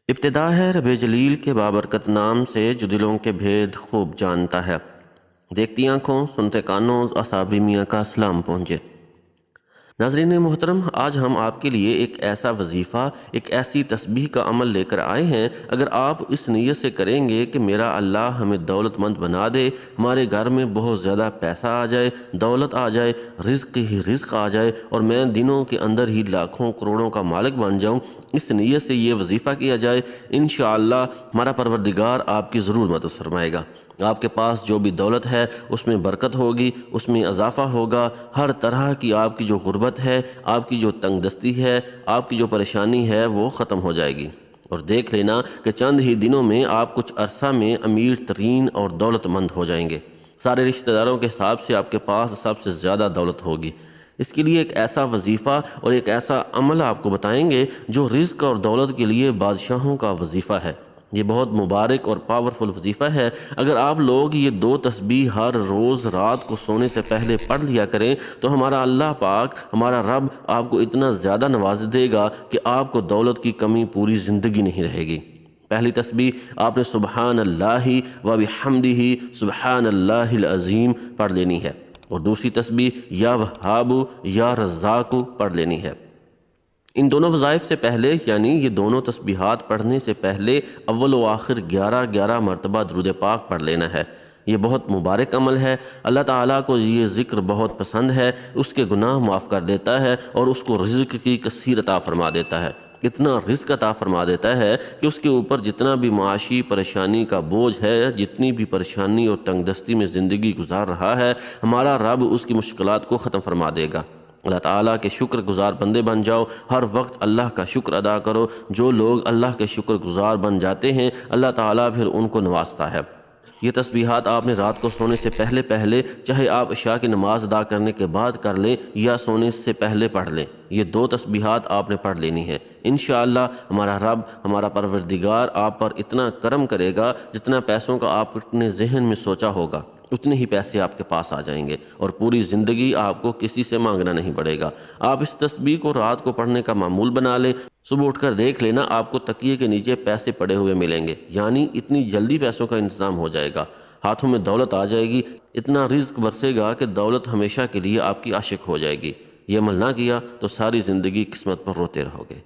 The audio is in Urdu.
ابتدا ہے رب جلیل کے بابرکت نام سے جو دلوں کے بھید خوب جانتا ہے۔ دیکھتی آنکھوں، سنتے کانوں، اصابری میاں کا سلام پہنچے۔ ناظرین محترم، آج ہم آپ کے لیے ایک ایسا وظیفہ، ایک ایسی تسبیح کا عمل لے کر آئے ہیں۔ اگر آپ اس نیت سے کریں گے کہ میرا اللہ ہمیں دولت مند بنا دے، ہمارے گھر میں بہت زیادہ پیسہ آ جائے، دولت آ جائے، رزق ہی رزق آ جائے، اور میں دنوں کے اندر ہی لاکھوں کروڑوں کا مالک بن جاؤں، اس نیت سے یہ وظیفہ کیا جائے، انشاءاللہ ہمارا پروردگار آپ کی ضرور مدد فرمائے گا۔ آپ کے پاس جو بھی دولت ہے اس میں برکت ہوگی، اس میں اضافہ ہوگا، ہر طرح کی آپ کی جو غربت ہے، آپ کی جو تنگ دستی ہے، آپ کی جو پریشانی ہے وہ ختم ہو جائے گی۔ اور دیکھ لینا کہ چند ہی دنوں میں آپ کچھ عرصہ میں امیر ترین اور دولت مند ہو جائیں گے۔ سارے رشتہ داروں کے حساب سے آپ کے پاس سب سے زیادہ دولت ہوگی۔ اس کے لیے ایک ایسا وظیفہ اور ایک ایسا عمل آپ کو بتائیں گے جو رزق اور دولت کے لیے بادشاہوں کا وظیفہ ہے۔ یہ بہت مبارک اور پاورفل وظیفہ ہے۔ اگر آپ لوگ یہ 2 تسبیح ہر روز رات کو سونے سے پہلے پڑھ لیا کریں تو ہمارا اللہ پاک، ہمارا رب آپ کو اتنا زیادہ نواز دے گا کہ آپ کو دولت کی کمی پوری زندگی نہیں رہے گی۔ پہلی تسبیح آپ نے سبحان اللہ و بحمدہ سبحان اللہ العظیم پڑھ لینی ہے، اور دوسری تسبیح یا وہاب یا رزاق پڑھ لینی ہے۔ ان دونوں وظائف سے پہلے، یعنی یہ دونوں تسبیحات پڑھنے سے پہلے اول و آخر 11 مرتبہ درود پاک پڑھ لینا ہے۔ یہ بہت مبارک عمل ہے۔ اللہ تعالیٰ کو یہ ذکر بہت پسند ہے، اس کے گناہ معاف کر دیتا ہے اور اس کو رزق کی کثیر عطا فرما دیتا ہے۔ اتنا رزق عطا فرما دیتا ہے کہ اس کے اوپر جتنا بھی معاشی پریشانی کا بوجھ ہے، جتنی بھی پریشانی اور تنگ دستی میں زندگی گزار رہا ہے، ہمارا رب اس کی مشکلات کو ختم فرما دے گا۔ اللہ تعالیٰ کے شکر گزار بندے بن جاؤ، ہر وقت اللہ کا شکر ادا کرو۔ جو لوگ اللہ کے شکر گزار بن جاتے ہیں، اللہ تعالیٰ پھر ان کو نوازتا ہے۔ یہ تسبیحات آپ نے رات کو سونے سے پہلے چاہے آپ عشاء کی نماز ادا کرنے کے بعد کر لیں یا سونے سے پہلے پڑھ لیں، یہ 2 تسبیحات آپ نے پڑھ لینی ہے۔ انشاءاللہ ہمارا رب، ہمارا پروردگار آپ پر اتنا کرم کرے گا، جتنا پیسوں کا آپ اپنے ذہن میں سوچا ہوگا اتنے ہی پیسے آپ کے پاس آ جائیں گے، اور پوری زندگی آپ کو کسی سے مانگنا نہیں پڑے گا۔ آپ اس تسبیح کو رات کو پڑھنے کا معمول بنا لیں، صبح اٹھ کر دیکھ لینا آپ کو تکیے کے نیچے پیسے پڑے ہوئے ملیں گے، یعنی اتنی جلدی پیسوں کا انتظام ہو جائے گا، ہاتھوں میں دولت آ جائے گی، اتنا رزق برسے گا کہ دولت ہمیشہ کے لیے آپ کی عاشق ہو جائے گی۔ یہ عمل نہ کیا تو ساری زندگی قسمت پر روتے رہو گے۔